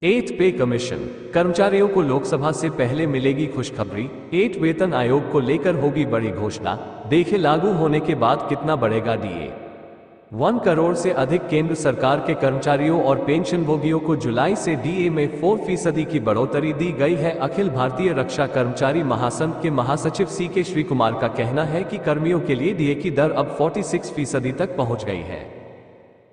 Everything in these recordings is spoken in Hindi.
एट पे कमीशन, कर्मचारियों को लोकसभा से पहले मिलेगी खुशखबरी। एट वेतन आयोग को लेकर होगी बड़ी घोषणा, देखे लागू होने के बाद कितना बढ़ेगा डीए। 1 करोड़ से अधिक केंद्र सरकार के कर्मचारियों और पेंशनभोगियों को जुलाई से डीए में 4% की बढ़ोतरी दी गई है। अखिल भारतीय रक्षा कर्मचारी महासंघ के महासचिव CK श्रीकुमार का कहना है कि कर्मियों के लिए डीए की दर अब 46% तक पहुंच गई है।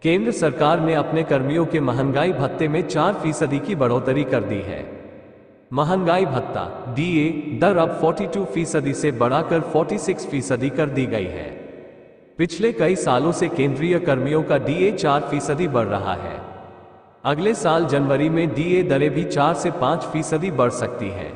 केंद्र सरकार ने अपने कर्मियों के महंगाई भत्ते में 4% की बढ़ोतरी कर दी है। महंगाई भत्ता डीए दर अब 42% से बढ़ाकर 46% कर दी गई है। पिछले कई सालों से केंद्रीय कर्मियों का डीए 4% बढ़ रहा है। अगले साल जनवरी में डीए दरें भी 4 से 5% बढ़ सकती है।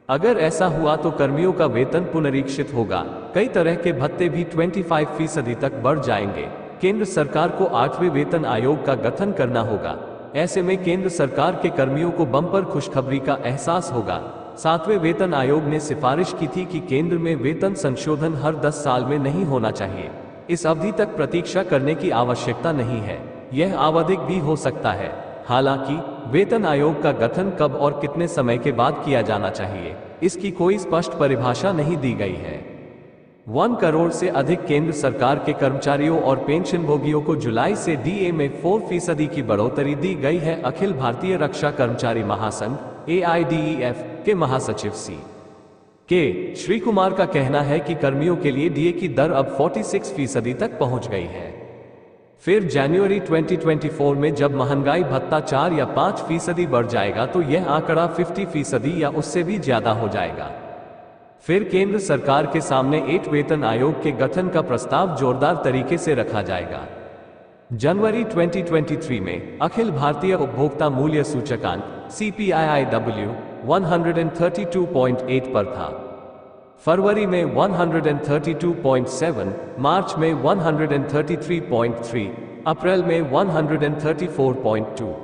अगर ऐसा हुआ तो कर्मियों का वेतन पुनरीक्षित होगा। कई तरह के भत्ते भी 25% तक बढ़ जाएंगे। केंद्र सरकार को 8वें वेतन आयोग का गठन करना होगा। ऐसे में केंद्र सरकार के कर्मियों को बम्पर खुशखबरी का एहसास होगा। 7वें वेतन आयोग ने सिफारिश की थी कि केंद्र में वेतन संशोधन हर 10 साल में नहीं होना चाहिए। इस अवधि तक प्रतीक्षा करने की आवश्यकता नहीं है, यह आवधिक भी हो सकता है। हालांकि वेतन आयोग का गठन कब और कितने समय के बाद किया जाना चाहिए, इसकी कोई स्पष्ट परिभाषा नहीं दी गई है। 1 करोड़ से अधिक केंद्र सरकार के कर्मचारियों और पेंशनभोगियों को जुलाई से डीए में 4% की बढ़ोतरी दी गई है। अखिल भारतीय रक्षा कर्मचारी महासंघ AIDEF के महासचिव CK श्रीकुमार का कहना है कि कर्मियों के लिए डीए की दर अब 46% तक पहुंच गई है। फिर जनवरी 2024 में जब महंगाई भत्ता 4 या 5% बढ़ जाएगा तो यह आंकड़ा 50% या उससे भी ज्यादा हो जाएगा। फिर केंद्र सरकार के सामने 8 वेतन आयोग के गठन का प्रस्ताव जोरदार तरीके से रखा जाएगा। जनवरी 2023 में अखिल भारतीय उपभोक्ता मूल्य सूचकांक CPIIW 132.8 पर था। फरवरी में 132.7, मार्च में 133.3, अप्रैल में 134.2,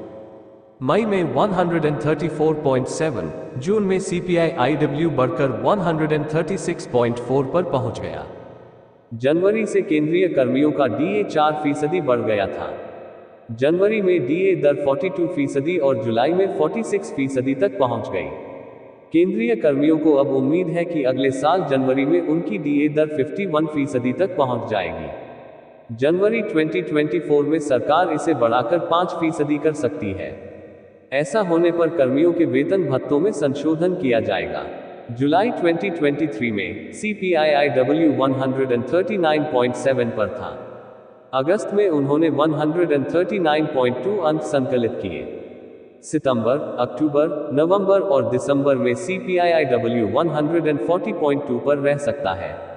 मई में 134.7, जून में CPIIW बढ़कर 136.4 पर पहुंच गया। जनवरी से केंद्रीय कर्मियों का डीए 4% बढ़ गया था। जनवरी में डीए दर 42% और जुलाई में 46% तक पहुंच गई। केंद्रीय कर्मियों को अब उम्मीद है कि अगले साल जनवरी में उनकी डीए दर 51% तक पहुंच जाएगी। जनवरी 2024 में सरकार इसे बढ़ाकर 5% कर सकती है। ऐसा होने पर कर्मियों के वेतन भत्तों में संशोधन किया जाएगा। जुलाई 2023 में CPIIW 139.7 पर था। अगस्त में उन्होंने 139.2 अंक संकलित किए। सितंबर, अक्टूबर, नवंबर और दिसंबर में CPIIW 140.2 पर रह सकता है।